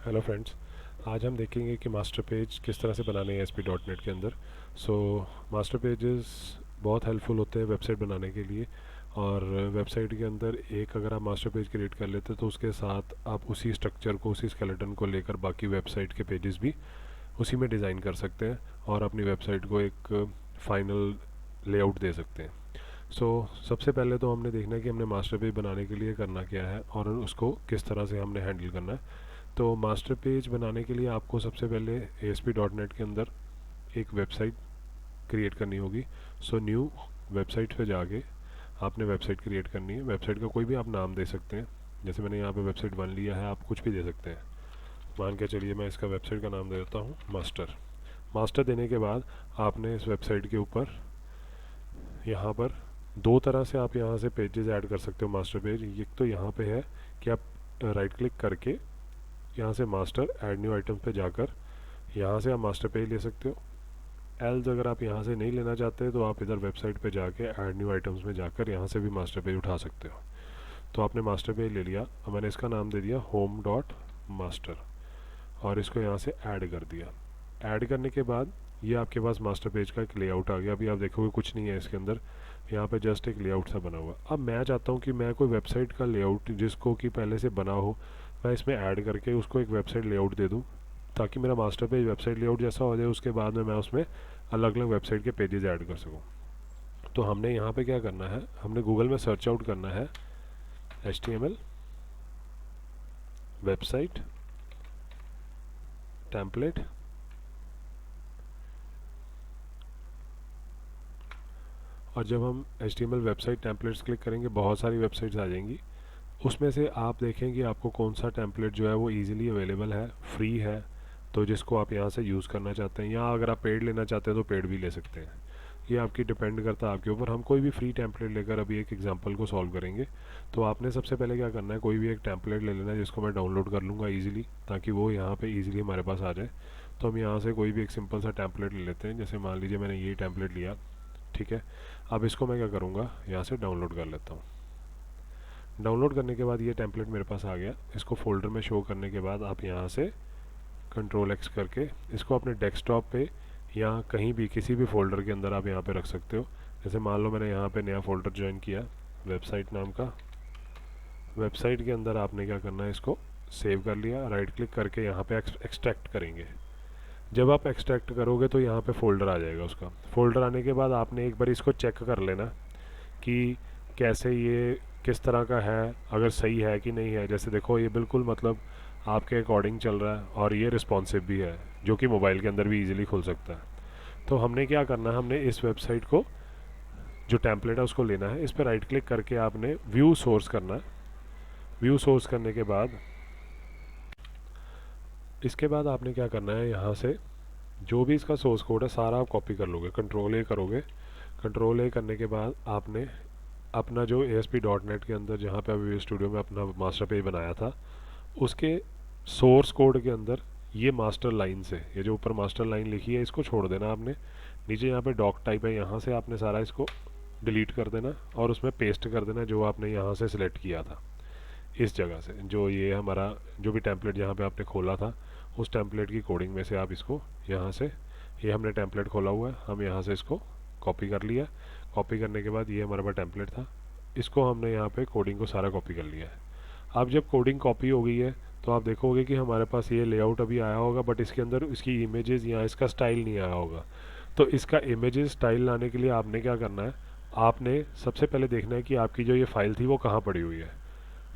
Hello friends. आज हम देखेंगे कि मास्टर पेज किस तरह से बनाने हैं ASP.NET के अंदर। मास्टर पेजेस बहुत हेल्पफुल होते हैं वेबसाइट बनाने के लिए। और वेबसाइट के अंदर एक अगर आप मास्टर पेज क्रिएट कर लेते हैं तो उसके साथ आप उसी स्ट्रक्चर को, उसी स्केलेटन को लेकर बाकी वेबसाइट के पेजेस भी उसी में डिज़ाइन कर सकते हैं और अपनी वेबसाइट को एक फाइनल लेआउट दे सकते हैं। सबसे पहले तो हमने देखना है कि हमने मास्टर पेज बनाने के लिए करना क्या है और उसको किस तरह से हमने हैंडल करना है। तो मास्टर पेज बनाने के लिए आपको सबसे पहले ASP.NET के अंदर एक वेबसाइट क्रिएट करनी होगी। न्यू वेबसाइट पे जाके आपने वेबसाइट क्रिएट करनी है। वेबसाइट का कोई भी आप नाम दे सकते हैं। जैसे मैंने यहाँ पे वेबसाइट 1 लिया है, आप कुछ भी दे सकते हैं। मान के चलिए मैं इसका वेबसाइट का नाम दे देता हूँ मास्टर। मास्टर देने के बाद आपने इस वेबसाइट के ऊपर यहाँ पर दो तरह से आप यहाँ से पेजेस ऐड कर सकते हो मास्टर पेज। एक तो यहाँ पे है कि आप राइट क्लिक करके यहाँ से मास्टर ऐड न्यू आइटम्स पे जाकर यहाँ से आप मास्टर पेज ले सकते हो। एल्स अगर आप यहाँ से नहीं लेना चाहते तो आप इधर वेबसाइट पे जाके ऐड न्यू आइटम्स में जाकर यहाँ से भी मास्टर पेज उठा सकते हो। तो आपने मास्टर पेज ले लिया। अब मैंने इसका नाम दे दिया होम डॉट मास्टर और इसको यहाँ से ऐड कर दिया। ऐड करने के बाद ये आपके पास मास्टर पेज का एक लेआउट आ गया। अभी आप देखोगे कुछ नहीं है इसके अंदर, यहाँ पे जस्ट एक लेआउट सा बना हुआ। अब मैं चाहता हूँ कि मैं कोई वेबसाइट का लेआउट जिसको कि पहले से बना हो, मैं इसमें ऐड करके उसको एक वेबसाइट लेआउट दे दूँ ताकि मेरा मास्टर पेज वेबसाइट लेआउट जैसा हो जाए। उसके बाद में मैं उसमें अलग अलग वेबसाइट के पेजेस ऐड कर सकूँ। तो हमने यहाँ पे क्या करना है, हमने गूगल में सर्च आउट करना है HTML वेबसाइट टेम्पलेट। और जब हम HTML वेबसाइट टेम्पलेट्स क्लिक करेंगे बहुत सारी वेबसाइट्स आ जाएंगी। उसमें से आप देखें कि आपको कौन सा टेम्पलेट जो है वो इजीली अवेलेबल है, फ्री है, तो जिसको आप यहाँ से यूज़ करना चाहते हैं। या अगर आप पेड लेना चाहते हैं तो पेड भी ले सकते हैं। ये आपकी डिपेंड करता है आपके ऊपर। हम कोई भी फ्री टेम्पलेट लेकर अभी एक एग्जांपल को सॉल्व करेंगे। तो आपने सबसे पहले क्या करना है, कोई भी एक टेम्पलेट ले लेना है जिसको मैं डाउनलोड कर लूँगा ईजिली, ताकि वो यहाँ पे ईजिली हमारे पास आ जाए। तो हम यहाँ से कोई भी एक सिंपल सा टेम्पलेट ले लेते हैं। जैसे मान लीजिए मैंने ये टेम्पलेट लिया, ठीक है। अब इसको मैं क्या करूँगा, यहाँ से डाउनलोड कर लेता हूँ। डाउनलोड करने के बाद ये टेम्पलेट मेरे पास आ गया। इसको फोल्डर में शो करने के बाद आप यहाँ से Ctrl+X करके इसको अपने डेस्कटॉप पे या कहीं भी किसी भी फोल्डर के अंदर आप यहाँ पे रख सकते हो। जैसे मान लो मैंने यहाँ पे नया फोल्डर ज्वाइन किया वेबसाइट नाम का। वेबसाइट के अंदर आपने क्या करना है, इसको सेव कर लिया। राइट क्लिक करके यहाँ पे एक्सट्रैक्ट करेंगे। जब आप एक्सट्रैक्ट करोगे तो यहाँ पे फोल्डर आ जाएगा। उसका फोल्डर आने के बाद आपने एक बार इसको चेक कर लेना कि कैसे ये किस तरह का है, अगर सही है कि नहीं है। जैसे देखो ये बिल्कुल मतलब आपके अकॉर्डिंग चल रहा है और ये रिस्पॉन्सिव भी है, जो कि मोबाइल के अंदर भी इजीली खुल सकता है। तो हमने क्या करना है, हमने इस वेबसाइट को जो टेम्पलेट है उसको लेना है। इस पर राइट क्लिक करके आपने व्यू सोर्स करना है। व्यू सोर्स करने के बाद इसके बाद आपने क्या करना है, यहाँ से जो भी इसका सोर्स कोड है सारा आप कॉपी कर लोगे। Ctrl+A करोगे। Ctrl+A करने के बाद आपने अपना जो ASP.NET के अंदर जहाँ पे अभी स्टूडियो में अपना मास्टर पेज बनाया था उसके सोर्स कोड के अंदर ये मास्टर लाइन से, ये जो ऊपर मास्टर लाइन लिखी है इसको छोड़ देना आपने। नीचे यहाँ पे डॉक टाइप है, यहाँ से आपने सारा इसको डिलीट कर देना और उसमें पेस्ट कर देना जो आपने यहाँ से सिलेक्ट किया था। इस जगह से जो ये हमारा जो भी टेम्पलेट जहाँ पे आपने खोला था उस टेम्पलेट की कोडिंग में से आप इसको यहाँ से, ये हमने टेम्पलेट खोला हुआ है, हम यहाँ से इसको कॉपी कर लिया। कॉपी करने के बाद ये हमारे पास टेम्पलेट था, इसको हमने यहाँ पे कोडिंग को सारा कॉपी कर लिया है। अब जब कोडिंग कॉपी हो गई है तो आप देखोगे कि हमारे पास ये लेआउट अभी आया होगा, बट इसके अंदर इसकी इमेजेस या इसका स्टाइल नहीं आया होगा। तो इसका इमेजेस स्टाइल लाने के लिए आपने क्या करना है, आपने सबसे पहले देखना है कि आपकी जो ये फाइल थी वो कहाँ पड़ी हुई है।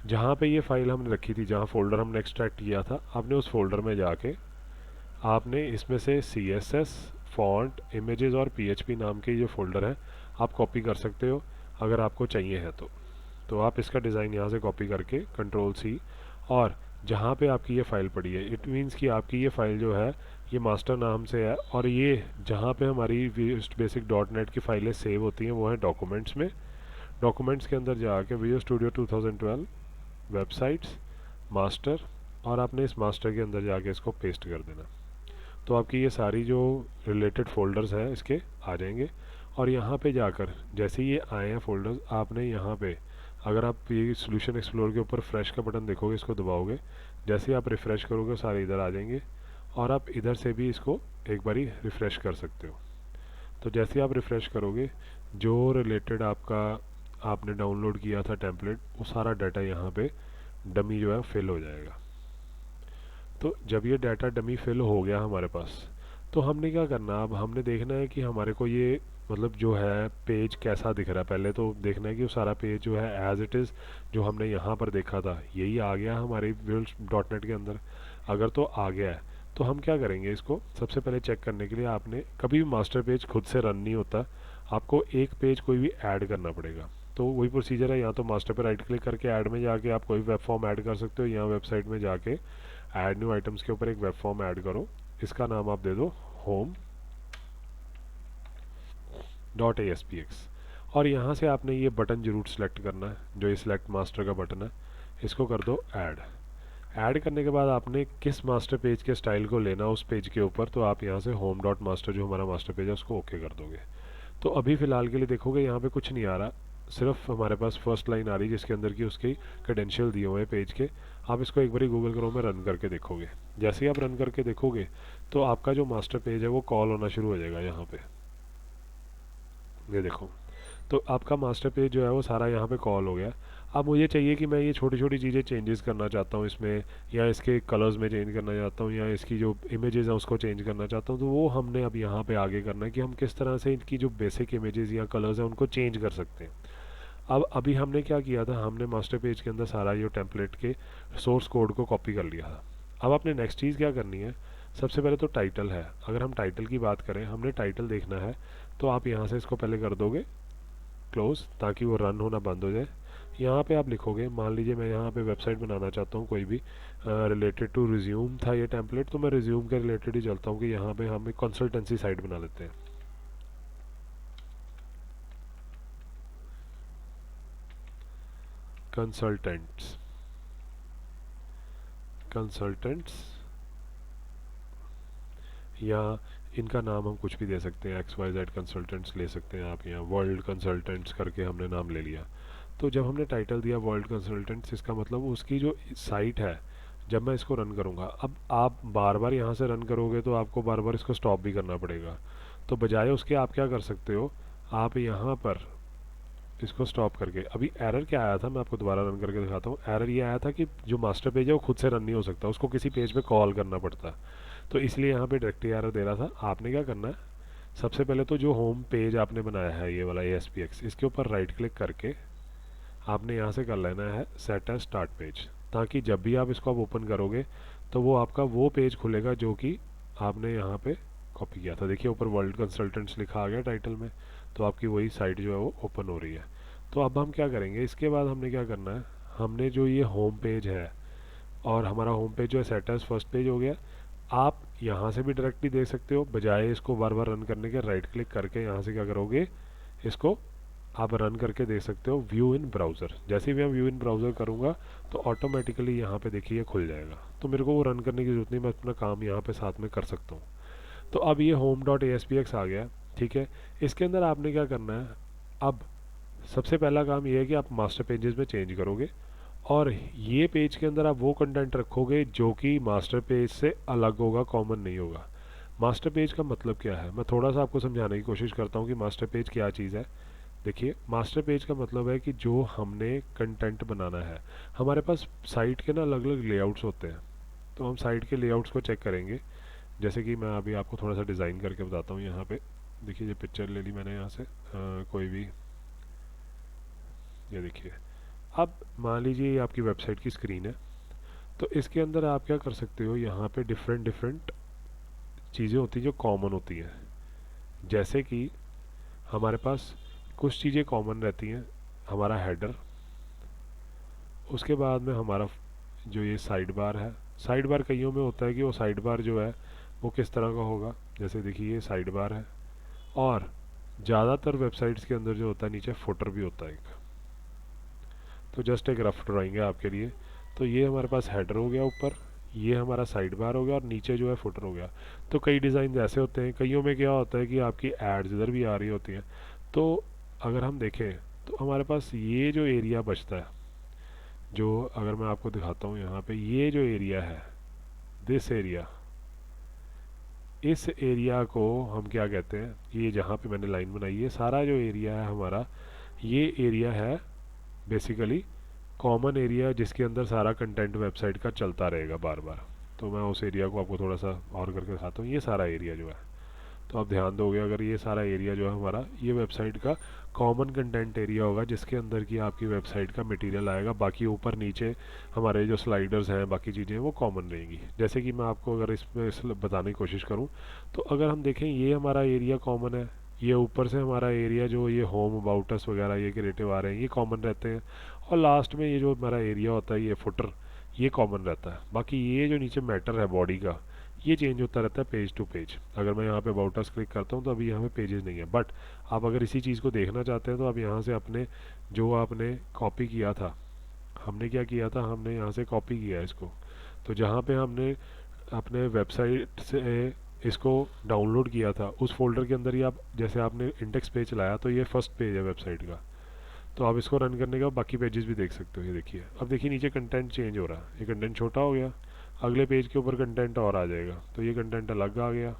जहाँ पे ये फाइल हमने रखी थी, जहाँ फोल्डर हमने एक्सट्रैक्ट किया था, आपने उस फोल्डर में जाके आपने इसमें से CSS, फॉन्ट, इमेजेस और PHP नाम के जो फोल्डर हैं आप कॉपी कर सकते हो अगर आपको चाहिए है तो आप इसका डिज़ाइन यहाँ से कॉपी करके Ctrl+C, और जहाँ पे आपकी ये फ़ाइल पड़ी है, इट मीन्स कि आपकी ये फ़ाइल जो है ये मास्टर नाम से है। और ये जहाँ पे हमारी basic.NET की फाइलें सेव होती हैं वो है डॉक्यूमेंट्स में। डॉक्यूमेंट्स के अंदर जाके विजुअल स्टूडियो 2012 वेबसाइट्स मास्टर, और आपने इस मास्टर के अंदर जाके इसको पेस्ट कर देना। तो आपकी ये सारी जो रिलेटेड फ़ोल्डर्स हैं इसके आ जाएंगे। और यहाँ पे जाकर जैसे ही ये आए हैं फ़ोल्डर्स, आपने यहाँ पे अगर आप ये सोल्यूशन एक्सप्लोर के ऊपर फ्रेश का बटन देखोगे, इसको दबाओगे, जैसे ही आप रिफ़्रेश करोगे सारे इधर आ जाएंगे, और आप इधर से भी इसको एक बारी रिफ़्रेश कर सकते हो। तो जैसे ही आप रिफ़्रेश करोगे, जो रिलेटेड आपका आपने डाउनलोड किया था टेम्पलेट, वो सारा डाटा यहाँ पे डमी जो है फिल हो जाएगा। तो जब ये डाटा डमी फिल हो गया हमारे पास, तो हमने क्या करना, अब हमने देखना है कि हमारे को ये मतलब जो है पेज कैसा दिख रहा है। पहले तो देखना है कि वो सारा पेज जो है एज इट इज़ जो हमने यहाँ पर देखा था यही आ गया हमारे विजुअल डॉट नेट के अंदर। अगर तो आ गया है तो हम क्या करेंगे, इसको सबसे पहले चेक करने के लिए आपने कभी भी मास्टर पेज खुद से रन नहीं होता, आपको एक पेज कोई भी ऐड करना पड़ेगा। तो वही प्रोसीजर है, या तो मास्टर पे राइट क्लिक करके ऐड में जाके आप कोई वेब फॉर्म ऐड कर सकते हो, या वेबसाइट में जाके ऐड न्यू आइटम्स के ऊपर एक वेब फॉर्म ऐड करो। इसका नाम आप दे दो होम डॉट ASPX, और यहाँ से आपने ये बटन जरूर सेलेक्ट करना है, जो ये सिलेक्ट मास्टर का बटन है, इसको कर दो ऐड। ऐड करने के बाद आपने किस मास्टर पेज के स्टाइल को लेना उस पेज के ऊपर, तो आप यहाँ से होम डॉट मास्टर जो हमारा मास्टर पेज है उसको ओके कर दोगे। तो अभी फ़िलहाल के लिए देखोगे यहाँ पे कुछ नहीं आ रहा, सिर्फ हमारे पास फर्स्ट लाइन आ रही है जिसके अंदर की उसकी क्रेडेंशियल दिए हुए हैं पेज के। आप इसको एक बारी गूगल क्रोम में रन करके देखोगे, जैसे ही आप रन करके देखोगे तो आपका जो मास्टर पेज है वो कॉल होना शुरू हो जाएगा यहाँ पे। ये देखो, तो आपका मास्टर पेज जो है वो सारा यहाँ पे कॉल हो गया। अब मुझे चाहिए कि मैं ये छोटी छोटी चीज़ें चेंजेस करना चाहता हूँ इसमें, या इसके कलर्स में चेंज करना चाहता हूँ, या इसकी जो इमेजेस हैं उसको चेंज करना चाहता हूँ। तो वो हमने अब यहाँ पे आगे करना है कि हम किस तरह से इनकी जो बेसिक इमेजेस या कलर्स हैं उनको चेंज कर सकते हैं। अब अभी हमने क्या किया था, हमने मास्टर पेज के अंदर सारा ये टेम्पलेट के सोर्स कोड को कॉपी कर लिया था। अब आपने नेक्स्ट चीज़ क्या करनी है, सबसे पहले तो टाइटल है। अगर हम टाइटल की बात करें, हमने टाइटल देखना है, तो आप यहाँ से इसको पहले कर दोगे क्लोज, ताकि वो रन होना बंद हो जाए। यहाँ पे आप लिखोगे, मान लीजिए मैं यहाँ पे वेबसाइट बनाना चाहता हूँ कोई भी रिलेटेड टू रिज्यूम था ये टेम्पलेट, तो मैं रिज्यूम के रिलेटेड ही चलता हूँ कि यहाँ पे हम एक कंसल्टेंसी साइट बना लेते हैं। कंसल्टेंट्स कंसल्टेंट्स या इनका नाम हम कुछ भी दे सकते हैं, XYZ कंसल्टेंट्स ले सकते हैं आप, यहाँ वर्ल्ड कंसल्टेंट्स करके हमने नाम ले लिया। तो जब हमने टाइटल दिया वर्ल्ड कंसल्टेंट्स, इसका मतलब उसकी जो साइट है, जब मैं इसको रन करूँगा, अब आप बार बार यहाँ से रन करोगे तो आपको बार बार इसको स्टॉप भी करना पड़ेगा। तो बजाय उसके आप क्या कर सकते हो, आप यहाँ पर इसको स्टॉप करके, अभी एरर क्या आया था मैं आपको दोबारा रन करके दिखाता हूँ। एरर ये आया था कि जो मास्टर पेज है वो खुद से रन नहीं हो सकता, उसको किसी पेज पे कॉल करना पड़ता। तो इसलिए यहाँ पे डायरेक्टली एरर दे रहा था। आपने क्या करना है, सबसे पहले तो जो होम पेज आपने बनाया है ये वाला ASPX, इसके ऊपर राइट क्लिक करके आपने यहाँ से कर लेना है सेट एज स्टार्ट पेज, ताकि जब भी आप इसको आप ओपन करोगे तो वो आपका वो पेज खुलेगा जो कि आपने यहाँ पे कॉपी किया था। देखिए ऊपर वर्ल्ड कंसल्टेंट्स लिखा आ गया टाइटल में, तो आपकी वही साइट जो है वो ओपन हो रही है। तो अब हम क्या करेंगे, इसके बाद हमने क्या करना है, हमने जो ये होम पेज है, और हमारा होम पेज जो है सेट एज फर्स्ट पेज हो गया। आप यहाँ से भी डायरेक्टली देख सकते हो, बजाय इसको बार बार रन करने के राइट क्लिक करके यहाँ से क्या करोगे, इसको आप रन करके देख सकते हो व्यू इन ब्राउज़र। जैसे ही मैं व्यू इन ब्राउज़र करूँगा तो ऑटोमेटिकली यहाँ पे देखिए खुल जाएगा, तो मेरे को वो रन करने की ज़रूरत नहीं, मैं अपना काम यहाँ पे साथ में कर सकता हूँ। तो अब ये होम डॉट ASPX आ गया, ठीक है। इसके अंदर आपने क्या करना है, अब सबसे पहला काम ये है कि आप मास्टर पेजेस में चेंज करोगे, और ये पेज के अंदर आप वो कंटेंट रखोगे जो कि मास्टर पेज से अलग होगा, कॉमन नहीं होगा। मास्टर पेज का मतलब क्या है, मैं थोड़ा सा आपको समझाने की कोशिश करता हूँ कि मास्टर पेज क्या चीज़ है। देखिए, मास्टर पेज का मतलब है कि जो हमने कंटेंट बनाना है, हमारे पास साइट के ना अलग अलग लेआउट्स होते हैं, तो हम साइट के लेआउट्स को चेक करेंगे। जैसे कि मैं अभी आपको थोड़ा सा डिज़ाइन करके बताता हूँ। यहाँ पे देखिए, ये पिक्चर ले ली मैंने यहाँ से कोई भी, ये देखिए। अब मान लीजिए ये आपकी वेबसाइट की स्क्रीन है, तो इसके अंदर आप क्या कर सकते हो, यहाँ पे डिफरेंट डिफरेंट चीज़ें होती हैं जो कॉमन होती हैं। जैसे कि हमारे पास कुछ चीज़ें कॉमन रहती हैं, हमारा हेडर, उसके बाद में हमारा जो ये साइड बार है। साइड बार कईयों में होता है कि वो साइड बार जो है वो किस तरह का होगा, जैसे देखिए ये साइड बार है, और ज़्यादातर वेबसाइट्स के अंदर जो होता है नीचे फुटर भी होता है एक। तो जस्ट एक रफ ड्राइंग है आपके लिए। तो ये हमारे पास हेडर हो गया ऊपर, ये हमारा साइड बार हो गया, और नीचे जो है फुटर हो गया। तो कई डिज़ाइन ऐसे होते हैं, कईयों में क्या होता है कि आपकी एड्स इधर भी आ रही होती हैं। तो अगर हम देखें तो हमारे पास ये जो एरिया बचता है, जो अगर मैं आपको दिखाता हूँ यहाँ पे, ये जो एरिया है, दिस एरिया, इस एरिया को हम क्या कहते हैं, ये जहाँ पे मैंने लाइन बनाई है, सारा जो एरिया है हमारा, ये एरिया है बेसिकली कॉमन एरिया, जिसके अंदर सारा कंटेंट वेबसाइट का चलता रहेगा बार बार। तो मैं उस एरिया को आपको थोड़ा सा और करके दिखाता हूँ। ये सारा एरिया जो है, तो आप ध्यान दोगे, अगर ये सारा एरिया जो है हमारा, ये वेबसाइट का कॉमन कंटेंट एरिया होगा, जिसके अंदर की आपकी वेबसाइट का मटेरियल आएगा। बाकी ऊपर नीचे हमारे जो स्लाइडर्स हैं, बाकी चीज़ें वो कॉमन रहेंगी। जैसे कि मैं आपको अगर इसमें बताने की कोशिश करूँ, तो अगर हम देखें, ये हमारा एरिया कॉमन है, ये ऊपर से हमारा एरिया जो ये होम अबाउट अस वगैरह ये क्रिएटिव आ रहे हैं, ये कॉमन रहते हैं। और लास्ट में ये जो हमारा एरिया होता है, ये फुटर, ये कॉमन रहता है। बाकी ये जो नीचे मैटर है बॉडी का, ये चेंज होता रहता है पेज टू पेज। अगर मैं यहाँ पे अबाउट अस क्लिक करता हूँ तो अभी यहाँ पे पेजेस नहीं है, बट आप अगर इसी चीज़ को देखना चाहते हैं तो आप यहाँ से अपने, जो आपने कॉपी किया था, हमने क्या किया था, हमने यहाँ से कॉपी किया है इसको। तो जहाँ पे हमने अपने वेबसाइट से इसको डाउनलोड किया था, उस फोल्डर के अंदर ही आप, जैसे आपने इंडेक्स पेज चलाया, तो ये फर्स्ट पेज है वेबसाइट का। तो आप इसको रन करने के बाद बाकी पेजेस भी देख सकते हो। ये देखिए, अब देखिए नीचे कंटेंट चेंज हो रहा है, ये कंटेंट छोटा हो गया, अगले पेज के ऊपर कंटेंट और आ जाएगा, तो ये कंटेंट अलग आ गया,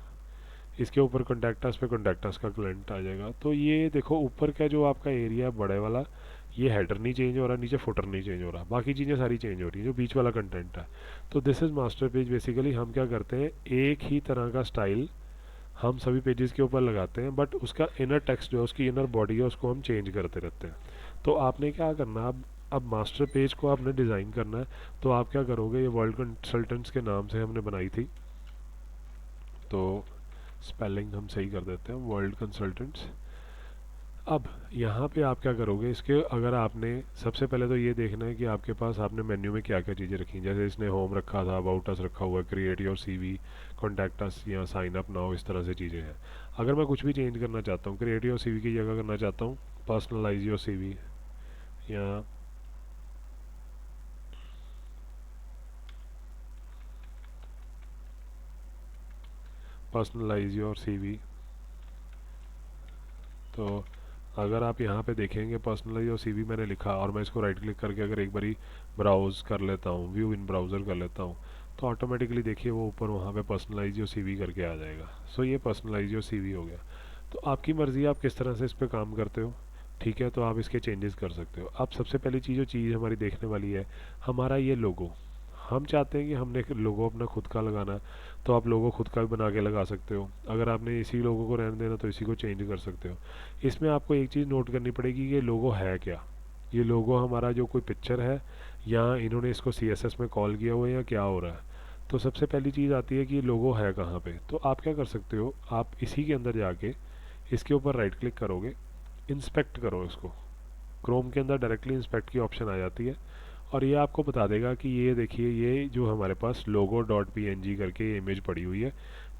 इसके ऊपर कॉन्टैक्ट पे कॉन्टैक्ट का क्लाइंट आ जाएगा। तो ये देखो, ऊपर का जो आपका एरिया है बड़े वाला, ये हेडर नहीं चेंज हो रहा, नीचे फुटर नहीं चेंज हो रहा, बाकी चीज़ें सारी चेंज हो रही हैं, जो बीच वाला कंटेंट है। तो this is master page. Basically हम क्या करते हैं, एक ही तरह का स्टाइल हम सभी पेजेस के ऊपर लगाते हैं, बट उसका इनर टेक्स्ट जो है, उसकी इनर बॉडी है, उसको हम चेंज करते रहते हैं। तो आपने क्या करना है, अब मास्टर पेज को आपने डिज़ाइन करना है। तो आप क्या करोगे, ये वर्ल्ड कंसल्टेंट्स के नाम से हमने बनाई थी, तो स्पेलिंग हम सही कर देते हैं, वर्ल्ड कंसल्टेंट्स। अब यहाँ पे आप क्या करोगे, इसके अगर आपने सबसे पहले तो ये देखना है कि आपके पास आपने मेन्यू में क्या क्या चीज़ें रखी हैं। जैसे इसने होम रखा था, अबाउट अस रखा हुआ है, create your CV, contact us या साइन अप नाउ, इस तरह से चीज़ें हैं। अगर मैं कुछ भी चेंज करना चाहता हूँ, क्रिएट योर सीवी की जगह करना चाहता हूँ पर्सनलाइज योर सीवी, या पर्सनलाइज योर सीवी, तो अगर आप यहाँ पे देखेंगे पर्सनलाइज और सीवी मैंने लिखा, और मैं इसको राइट क्लिक करके अगर एक बारी ब्राउज़ कर लेता हूँ, व्यू इन ब्राउज़र कर लेता हूँ, तो ऑटोमेटिकली देखिए वो ऊपर वहाँ पे पर्सनलाइज योर सीवी करके आ जाएगा। सो ये पर्सनलाइज योर सीवी हो गया। तो आपकी मर्ज़ी, आप किस तरह से इस पर काम करते हो, ठीक है। तो आप इसके चेंजेस कर सकते हो। अब सबसे पहली चीज़, जो चीज़ हमारी देखने वाली है, हमारा ये लोगो। हम चाहते हैं कि हमने लोगो अपना खुद का लगाना है, तो आप लोगो खुद का भी बना के लगा सकते हो। अगर आपने इसी लोगो को रहने देना तो इसी को चेंज कर सकते हो। इसमें आपको एक चीज़ नोट करनी पड़ेगी, ये लोगो है क्या। ये लोगो हमारा जो कोई पिक्चर है, या इन्होंने इसको CSS में कॉल किया हुआ है, या क्या हो रहा है। तो सबसे पहली चीज़ आती है कि लोगो है कहाँ पे। तो आप क्या कर सकते हो, आप इसी के अंदर जाके इसके ऊपर राइट क्लिक करोगे, इंस्पेक्ट करो इसको। क्रोम के अंदर डायरेक्टली इंस्पेक्ट की ऑप्शन आ जाती है, और ये आपको बता देगा कि ये देखिए, ये जो हमारे पास लोगो डॉट PNG करके ये इमेज पड़ी हुई है,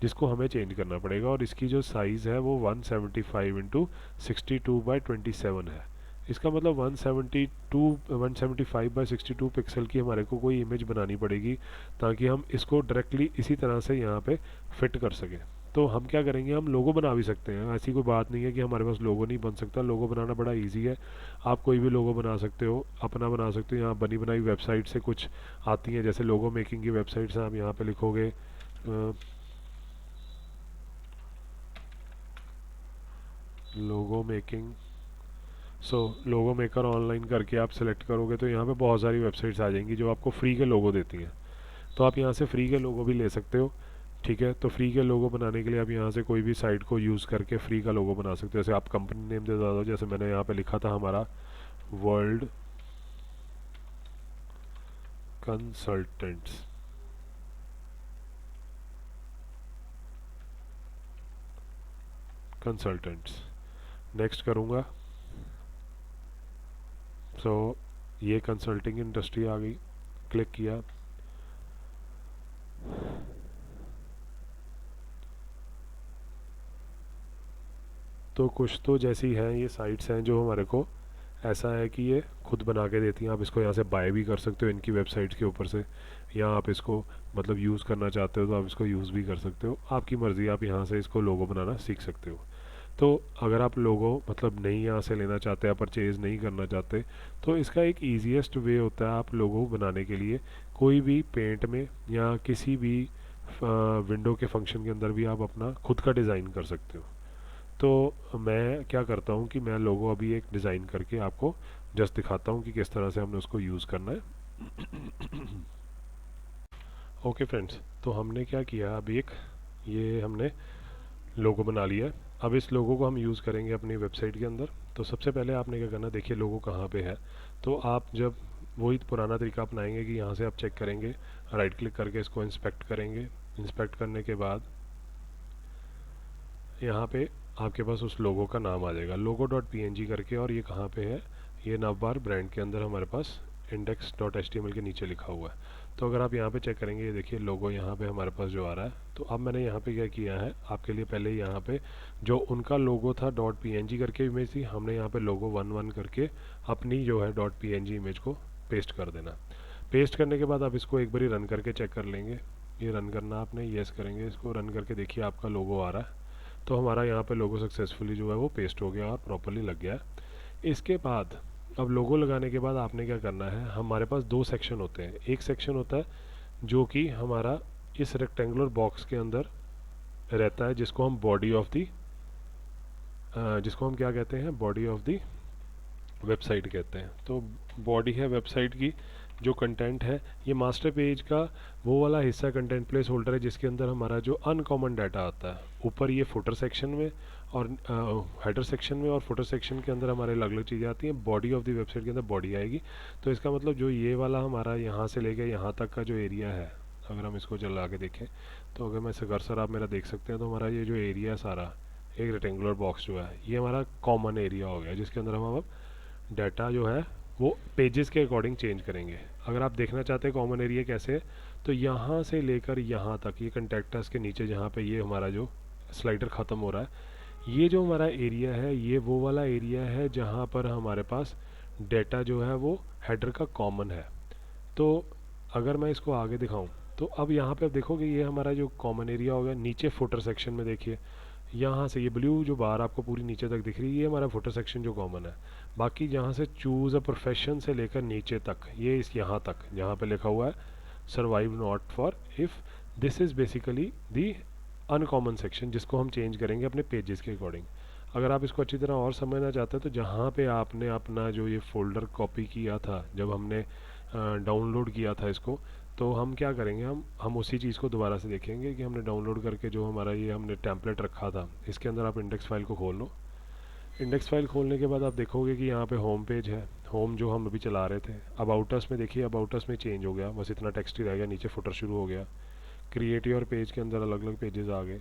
जिसको हमें चेंज करना पड़ेगा। और इसकी जो साइज़ है वो 175 इंटू 62/27 है। इसका मतलब 175/62 पिक्सल की हमारे को कोई इमेज बनानी पड़ेगी, ताकि हम इसको डायरेक्टली इसी तरह से यहाँ पे फिट कर सकें। तो हम क्या करेंगे, हम लोगो बना भी सकते हैं, ऐसी कोई बात नहीं है कि हमारे पास लोगो नहीं बन सकता। लोगो बनाना बड़ा इजी है, आप कोई भी लोगो बना सकते हो, अपना बना सकते हो। यहाँ बनी बनाई वेबसाइट से कुछ आती हैं, जैसे लोगो मेकिंग की वेबसाइट्स हैं। आप यहाँ पे लिखोगे लोगो मेकिंग, सो लोगो मेकर ऑनलाइन करके आप सेलेक्ट करोगे, तो यहाँ पे बहुत सारी वेबसाइट्स आ जाएंगी जो आपको फ्री के लोगो देती हैं। तो आप यहाँ से फ्री के लोगो भी ले सकते हो, ठीक है। तो फ्री के लोगो बनाने के लिए आप यहाँ से कोई भी साइट को यूज़ करके फ्री का लोगो बना सकते हो। जैसे आप कंपनी नेम दे दो, जैसे मैंने यहाँ पे लिखा था हमारा वर्ल्ड कंसल्टेंट्स, नेक्स्ट करूँगा। सो ये कंसल्टिंग इंडस्ट्री आ गई, क्लिक किया। तो कुछ तो जैसी हैं ये साइट्स हैं जो हमारे को ऐसा है कि ये खुद बना के देती हैं। आप इसको यहाँ से बाय भी कर सकते हो इनकी वेबसाइट्स के ऊपर से, या आप इसको मतलब यूज़ करना चाहते हो तो आप इसको यूज़ भी कर सकते हो। आपकी मर्ज़ी, आप यहाँ से इसको लोगो बनाना सीख सकते हो। तो अगर आप लोगो मतलब नहीं यहाँ से लेना चाहते, आप परचेज़ नहीं करना चाहते, तो इसका एक ईजीएस्ट वे होता है आप लोगो बनाने के लिए कोई भी पेंट में या किसी भी विंडो के फंक्शन के अंदर भी आप अपना खुद का डिज़ाइन कर सकते हो। तो मैं क्या करता हूँ कि मैं लोगो अभी एक डिज़ाइन करके आपको जस्ट दिखाता हूँ कि किस तरह से हमने उसको यूज़ करना है। ओके फ्रेंड्स, तो हमने क्या किया, अभी एक ये हमने लोगो बना लिया है। अब इस लोगो को हम यूज़ करेंगे अपनी वेबसाइट के अंदर। तो सबसे पहले आपने क्या करना, देखिए लोगो कहाँ पे है। तो आप जब वही पुराना तरीका अपनाएंगे कि यहाँ से आप चेक करेंगे, राइट क्लिक करके इसको इंस्पेक्ट करेंगे। इंस्पेक्ट करने के बाद यहाँ पे आपके पास उस लोगो का नाम आ जाएगा, logo.png करके, और ये कहाँ पे है, ये नवबार ब्रांड के अंदर हमारे पास index.html के नीचे लिखा हुआ है। तो अगर आप यहाँ पे चेक करेंगे, ये देखिए लोगो यहाँ पे हमारे पास जो आ रहा है। तो अब मैंने यहाँ पे क्या किया है आपके लिए, पहले यहाँ पे जो उनका लोगो था .png करके इमेज थी, हमने यहाँ पे लोगो 11 करके अपनी जो है .png इमेज को पेस्ट कर देना। पेस्ट करने के बाद आप इसको एक बारी रन करके चेक कर लेंगे। ये रन करना आपने, येस करेंगे, इसको रन करके देखिए आपका लोगो आ रहा है। तो हमारा यहाँ पे लोगो सक्सेसफुली जो है वो पेस्ट हो गया और प्रॉपरली लग गया है। इसके बाद अब लोगो लगाने के बाद आपने क्या करना है, हमारे पास दो सेक्शन होते हैं। एक सेक्शन होता है जो कि हमारा इस रेक्टेंगुलर बॉक्स के अंदर रहता है, जिसको हम बॉडी ऑफ दी जिसको हम क्या कहते हैं, बॉडी ऑफ दी वेबसाइट कहते हैं। तो बॉडी है वेबसाइट की, जो कंटेंट है ये मास्टर पेज का वो वाला हिस्सा कंटेंट प्लेस होल्डर है जिसके अंदर हमारा जो अनकॉमन डाटा आता है। ऊपर ये फुटर सेक्शन में और हेडर सेक्शन में और फुटर सेक्शन के अंदर हमारे अलग अलग चीज़ें आती हैं। बॉडी ऑफ द वेबसाइट के अंदर बॉडी आएगी। तो इसका मतलब जो ये वाला हमारा यहाँ से लेके यहाँ तक का जो एरिया है, अगर हम इसको चला के देखें, तो अगर मैं इसे कर्सर आप मेरा देख सकते हैं, तो हमारा ये जो एरिया है सारा, एक रेक्टेंगुलर बॉक्स जो है, ये हमारा कॉमन एरिया हो गया जिसके अंदर हम अब डाटा जो है वो पेजेस के अकॉर्डिंग चेंज करेंगे। अगर आप देखना चाहते हैं कॉमन एरिया कैसे है, तो यहाँ से लेकर यहाँ तक, ये कंटेक्टस के नीचे जहाँ पे ये हमारा जो स्लाइडर ख़त्म हो रहा है, ये जो हमारा एरिया है ये वो वाला एरिया है जहाँ पर हमारे पास डाटा जो है वो हेडर का कॉमन है। तो अगर मैं इसको आगे दिखाऊं, तो अब यहाँ पे आप देखोगे ये हमारा जो कॉमन एरिया हो गया। नीचे फुटर सेक्शन में देखिए, यहाँ से ये ब्लू जो बार आपको पूरी नीचे तक दिख रही है, ये हमारा फुटर सेक्शन जो कॉमन है। बाकी जहाँ से चूज़ अ प्रोफेशन से लेकर नीचे तक, ये इस यहाँ तक जहाँ पे लिखा हुआ है survive not for if, this is basically the uncommon section, जिसको हम चेंज करेंगे अपने पेजेस के अकॉर्डिंग। अगर आप इसको अच्छी तरह और समझना चाहते हैं, तो जहाँ पे आपने अपना जो ये फोल्डर कॉपी किया था जब हमने डाउनलोड किया था इसको, तो हम क्या करेंगे, हम उसी चीज़ को दोबारा से देखेंगे कि हमने डाउनलोड करके जो हमारा ये हमने टेम्पलेट रखा था, इसके अंदर आप इंडेक्स फाइल को खोल लो। इंडेक्स फाइल खोलने के बाद आप देखोगे कि यहाँ पे होम पेज है, होम जो हम अभी चला रहे थे। अबाउट अस में देखिए, अबाउट अस में चेंज हो गया, बस इतना टेक्स्ट ही रह गया, नीचे फुटर शुरू हो गया। क्रिएट योर पेज के अंदर अलग अलग पेजेस आ गए।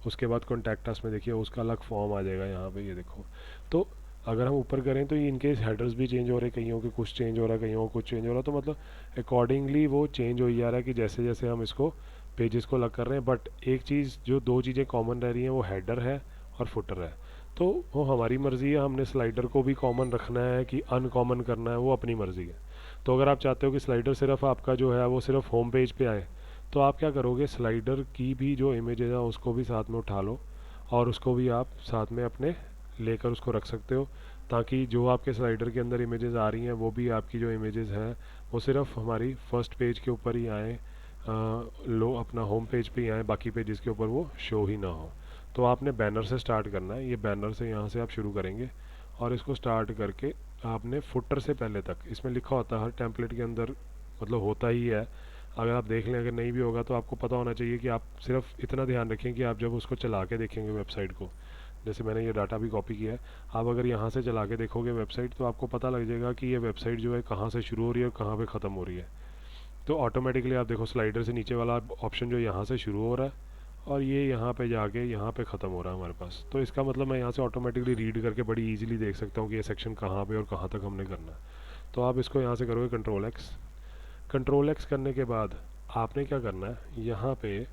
उसके बाद कॉन्टैक्ट अस में देखिए उसका अलग फॉर्म आ जाएगा यहाँ पे, ये देखो। तो अगर हम ऊपर करें तो इनके हेडर्स भी चेंज हो रहे, कईयों के कुछ चेंज हो रहा है, कईयों को कुछ चेंज हो रहा है। तो मतलब अकॉर्डिंगली वो चेंज हो ही जा रहा है कि जैसे जैसे हम इसको पेजेस को अलग कर रहे हैं। बट एक चीज़ जो दो चीज़ें कॉमन रह रही हैं वो हेडर है और फुटर है। तो वो हमारी मर्ज़ी है, हमने स्लाइडर को भी कॉमन रखना है कि अनकॉमन करना है, वो अपनी मर्ज़ी है। तो अगर आप चाहते हो कि स्लाइडर सिर्फ आपका जो है वो सिर्फ होम पेज पे आए, तो आप क्या करोगे, स्लाइडर की भी जो इमेजेस है उसको भी साथ में उठा लो और उसको भी आप साथ में अपने लेकर उसको रख सकते हो, ताकि जो आपके स्लाइडर के अंदर इमेजेस आ रही हैं वो भी आपकी जो इमेजेस हैं वो सिर्फ हमारी फर्स्ट पेज के ऊपर ही आए, लो अपना होम पेज पे ही आए, बाकी पेजेस के ऊपर वो शो ही ना हो। तो आपने बैनर से स्टार्ट करना है। ये बैनर से यहाँ से आप शुरू करेंगे और इसको स्टार्ट करके आपने फुटर से पहले तक, इसमें लिखा होता है हर टेम्पलेट के अंदर, मतलब होता ही है, अगर आप देख लें, अगर नहीं भी होगा तो आपको पता होना चाहिए कि आप सिर्फ इतना ध्यान रखें कि आप जब उसको चला के देखेंगे वेबसाइट को, जैसे मैंने ये डाटा भी कॉपी किया है, आप अगर यहाँ से चला के देखोगे वेबसाइट, तो आपको पता लग जाएगा कि ये वेबसाइट जो है कहाँ से शुरू हो रही है और कहाँ पे ख़त्म हो रही है। तो ऑटोमेटिकली आप देखो स्लाइडर से नीचे वाला ऑप्शन जो यहाँ से शुरू हो रहा है और ये यहाँ पे जाके यहाँ पे ख़त्म हो रहा है हमारे पास। तो इसका मतलब मैं यहाँ से ऑटोमेटिकली रीड करके बड़ी ईजिली देख सकता हूँ कि ये सेक्शन कहाँ पे और कहाँ तक हमने करना है। तो आप इसको यहाँ से करोगे कंट्रोल एक्स। कंट्रोल एक्स करने के बाद आपने क्या करना है, यहाँ पे,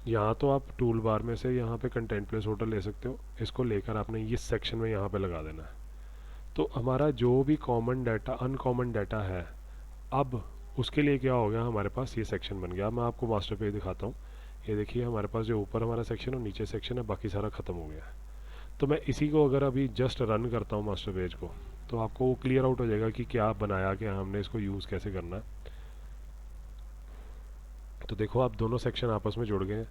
यहाँ तो आप टूल बार में से यहाँ पे कंटेंट प्लेस होल्डर ले सकते हो, इसको लेकर आपने इस सेक्शन में यहाँ पे लगा देना है। तो हमारा जो भी कॉमन डाटा अनकॉमन डाटा है, अब उसके लिए क्या हो गया, हमारे पास ये सेक्शन बन गया। मैं आपको मास्टर पेज दिखाता हूँ। ये देखिए हमारे पास जो ऊपर हमारा सेक्शन और नीचे सेक्शन है, बाकी सारा ख़त्म हो गया है। तो मैं इसी को अगर अभी जस्ट रन करता हूँ मास्टर पेज को, तो आपको वो क्लियर आउट हो जाएगा कि क्या बनाया, क्या हमने इसको यूज़ कैसे करना है। तो देखो आप दोनों सेक्शन आपस में जुड़ गए हैं,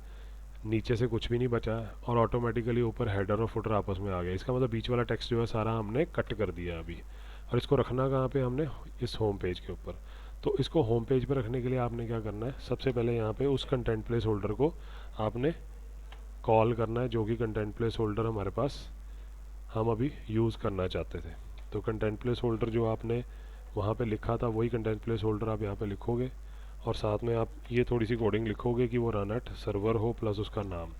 नीचे से कुछ भी नहीं बचा है, और ऑटोमेटिकली ऊपर हेडर और फुटर आपस में आ गया। इसका मतलब बीच वाला टेक्स्ट जो है सारा हमने कट कर दिया अभी। और इसको रखना कहाँ पे हमने, इस होम पेज के ऊपर। तो इसको होम पेज पर रखने के लिए आपने क्या करना है, सबसे पहले यहाँ पे उस कंटेंट प्लेस होल्डर को आपने कॉल करना है, जो कि कंटेंट प्लेस होल्डर हमारे पास हम अभी यूज़ करना चाहते थे। तो कंटेंट प्लेस होल्डर जो आपने वहाँ पे लिखा था वही कंटेंट प्लेस होल्डर आप यहाँ पे लिखोगे, और साथ में आप ये थोड़ी सी कोडिंग लिखोगे कि वो रन एट सर्वर हो प्लस उसका नाम।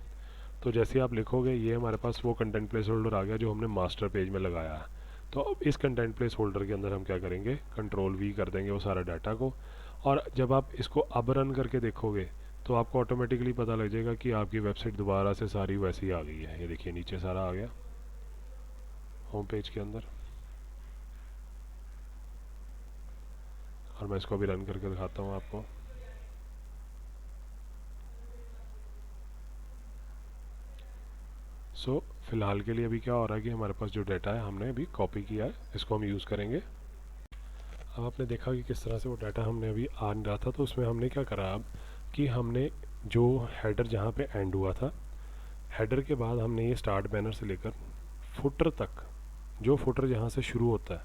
तो जैसे आप लिखोगे ये हमारे पास वो कंटेंट प्लेस होल्डर आ गया जो हमने मास्टर पेज में लगाया है। तो अब इस कंटेंट प्लेस होल्डर के अंदर हम क्या करेंगे, कंट्रोल वी कर देंगे वो सारा डाटा को। और जब आप इसको अब रन करके देखोगे तो आपको ऑटोमेटिकली पता लग जाएगा कि आपकी वेबसाइट दोबारा से सारी वैसी आ गई है। ये देखिए नीचे सारा आ गया होम पेज के अंदर। और मैं इसको अभी रन करके दिखाता हूँ आपको। फ़िलहाल के लिए अभी क्या हो रहा है कि हमारे पास जो डाटा है हमने अभी कॉपी किया है, इसको हम यूज़ करेंगे। अब आपने देखा कि किस तरह से वो डाटा हमने अभी आ नहीं रहा था, तो उसमें हमने क्या करा अब कि हमने जो हेडर जहाँ पे एंड हुआ था, हेडर के बाद हमने ये स्टार्ट बैनर से लेकर फुटर तक, जो फुटर जहाँ से शुरू होता है,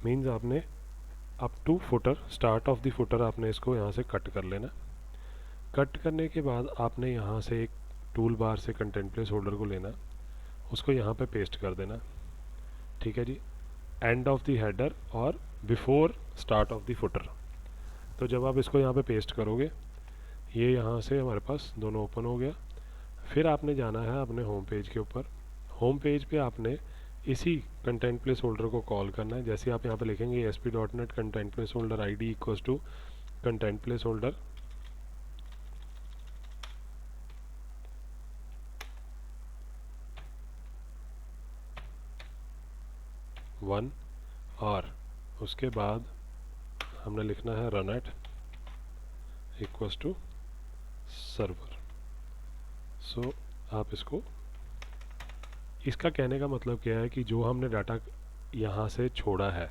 मीन्स आपने up to footer, start of the footer, आपने इसको यहाँ से कट कर लेना। कट करने के बाद आपने यहाँ से एक टूल बार से कंटेंट प्लेस होल्डर को लेना, उसको यहाँ पे पेस्ट कर देना। ठीक है जी, एंड ऑफ द हेडर और before start of the footer. तो जब आप इसको यहाँ पे पेस्ट करोगे, ये यहाँ से हमारे पास दोनों ओपन हो गया। फिर आपने जाना है अपने होम पेज के ऊपर। होम पेज पे आपने इसी कंटेंट प्लेस होल्डर को कॉल करना है। जैसे आप यहाँ पे लिखेंगे ASP.NET content placeholder ID equals to content placeholder one, और उसके बाद हमने लिखना है runat equals to server. So आप इसको, इसका कहने का मतलब क्या है कि जो हमने डाटा यहाँ से छोड़ा है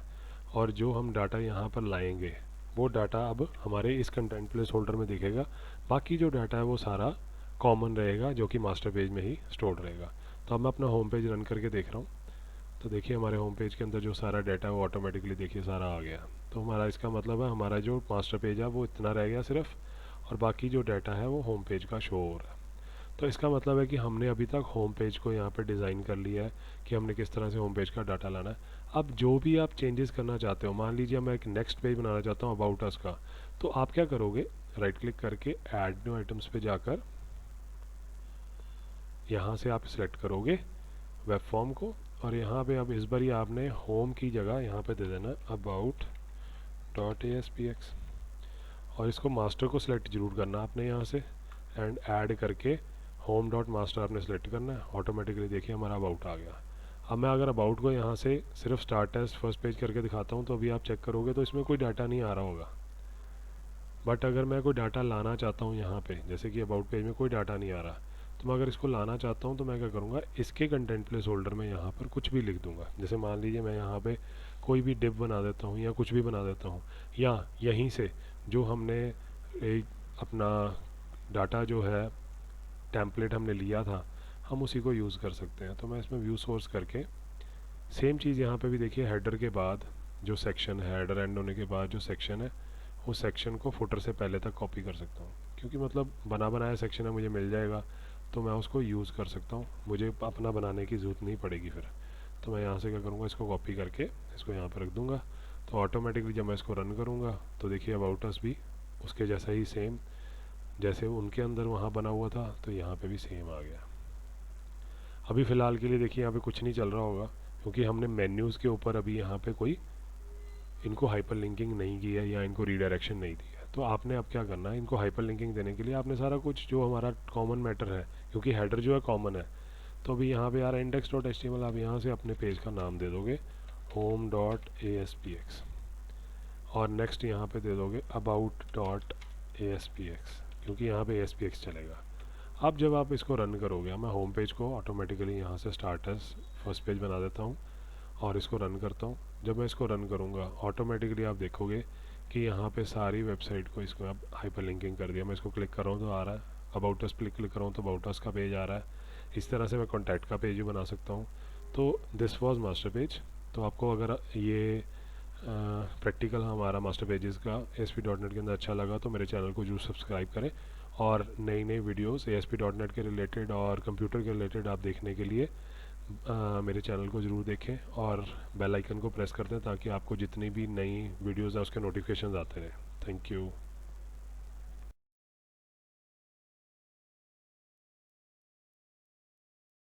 और जो हम डाटा यहाँ पर लाएंगे, वो डाटा अब हमारे इस कंटेंट प्लेस होल्डर में दिखेगा। बाकी जो डाटा है वो सारा कॉमन रहेगा, जो कि मास्टर पेज में ही स्टोर रहेगा। तो अब मैं अपना होम पेज रन करके देख रहा हूँ। तो देखिए हमारे होम पेज के अंदर जो सारा डाटा है वो ऑटोमेटिकली देखिए सारा आ गया। तो हमारा इसका मतलब है हमारा जो मास्टर पेज है वो इतना रह गया सिर्फ, और बाकी जो डाटा है वो होम पेज का शो हो रहा है। तो इसका मतलब है कि हमने अभी तक होम पेज को यहाँ पे डिज़ाइन कर लिया है कि हमने किस तरह से होम पेज का डाटा लाना है। अब जो भी आप चेंजेस करना चाहते हो, मान लीजिए मैं एक नेक्स्ट पेज बनाना चाहता हूँ अबाउट अस का, तो आप क्या करोगे, राइट क्लिक करके ऐड न्यू आइटम्स पे जाकर यहाँ से आप सिलेक्ट करोगे वेब फॉर्म को, और यहाँ पे अब इस बार ही आपने होम की जगह यहाँ पे दे देना अबाउट डॉट ASPX, और इसको मास्टर को सिलेक्ट जरूर करना आपने यहाँ से, एंड ऐड करके होम डॉट मास्टर आपने सेलेक्ट करना है। ऑटोमेटिकली देखिए हमारा अबाउट आ गया। अब मैं अगर अबाउट को यहाँ से सिर्फ स्टार्ट एज फर्स्ट पेज करके दिखाता हूँ, तो अभी आप चेक करोगे तो इसमें कोई डाटा नहीं आ रहा होगा। बट अगर मैं कोई डाटा लाना चाहता हूँ यहाँ पे, जैसे कि अबाउट पेज में कोई डाटा नहीं आ रहा, तो मैं अगर इसको लाना चाहता हूँ तो मैं क्या करूँगा, इसके कंटेंट प्लेस होल्डर में यहाँ पर कुछ भी लिख दूँगा। जैसे मान लीजिए मैं यहाँ पे कोई भी डिव बना देता हूँ या कुछ भी बना देता हूँ, या यहीं से जो हमने एक अपना डाटा जो है टेम्पलेट हमने लिया था, हम उसी को यूज़ कर सकते हैं। तो मैं इसमें व्यू सोर्स करके सेम चीज़ यहाँ पे भी देखिए, हेडर के बाद जो सेक्शन है, हेडर एंड होने के बाद जो सेक्शन है, उस सेक्शन को फुटर से पहले तक कॉपी कर सकता हूँ, क्योंकि मतलब बना बनाया सेक्शन है, मुझे मिल जाएगा तो मैं उसको यूज़ कर सकता हूँ, मुझे अपना बनाने की ज़रूरत नहीं पड़ेगी फिर। तो मैं यहाँ से क्या करूँगा, इसको कॉपी करके इसको यहाँ पर रख दूँगा। तो ऑटोमेटिकली जब मैं इसको रन करूँगा तो देखिए अबाउट अस भी उसके जैसा ही सेम, जैसे उनके अंदर वहाँ बना हुआ था तो यहाँ पे भी सेम आ गया। अभी फ़िलहाल के लिए देखिए यहाँ पे कुछ नहीं चल रहा होगा, क्योंकि हमने मेन्यूज़ के ऊपर अभी यहाँ पे कोई इनको हाइपर लिंकिंग नहीं की है या इनको रीडायरेक्शन नहीं दी है। तो आपने अब क्या करना है, इनको हाइपर लिंकिंग देने के लिए आपने सारा कुछ जो हमारा कॉमन मैटर है, क्योंकि हेडर जो है कॉमन है, तो अभी यहाँ पे यार index.html आप यहाँ से अपने पेज का नाम दे दोगे home.aspx, और नेक्स्ट यहाँ पे दे दोगे about.aspx, क्योंकि यहाँ पे ASPX चलेगा। अब जब आप इसको रन करोगे, मैं होम पेज को ऑटोमेटिकली यहाँ से स्टार्टर्स फर्स्ट पेज बना देता हूँ और इसको रन करता हूँ। जब मैं इसको रन करूँगा ऑटोमेटिकली आप देखोगे कि यहाँ पे सारी वेबसाइट को इसको अब हाइपर लिंकिंग कर दिया। मैं इसको क्लिक कर रहा हूँ तो आ रहा है, अबाउट अस क्लिक कर रहा हूँ तो अबाउट अस का पेज आ रहा है। इस तरह से मैं कॉन्टैक्ट का पेज भी बना सकता हूँ। तो दिस वाज मास्टर पेज। तो आपको अगर ये प्रैक्टिकल हमारा मास्टर पेजेस का ASP.NET के अंदर अच्छा लगा तो मेरे चैनल को जरूर सब्सक्राइब करें, और नई नई वीडियोस ASP.NEट के रिलेटेड और कंप्यूटर के रिलेटेड आप देखने के लिए मेरे चैनल को ज़रूर देखें और बेल आइकन को प्रेस कर दें ताकि आपको जितनी भी नई वीडियोस हैं उसके नोटिफिकेशन आते रहें। Thank you.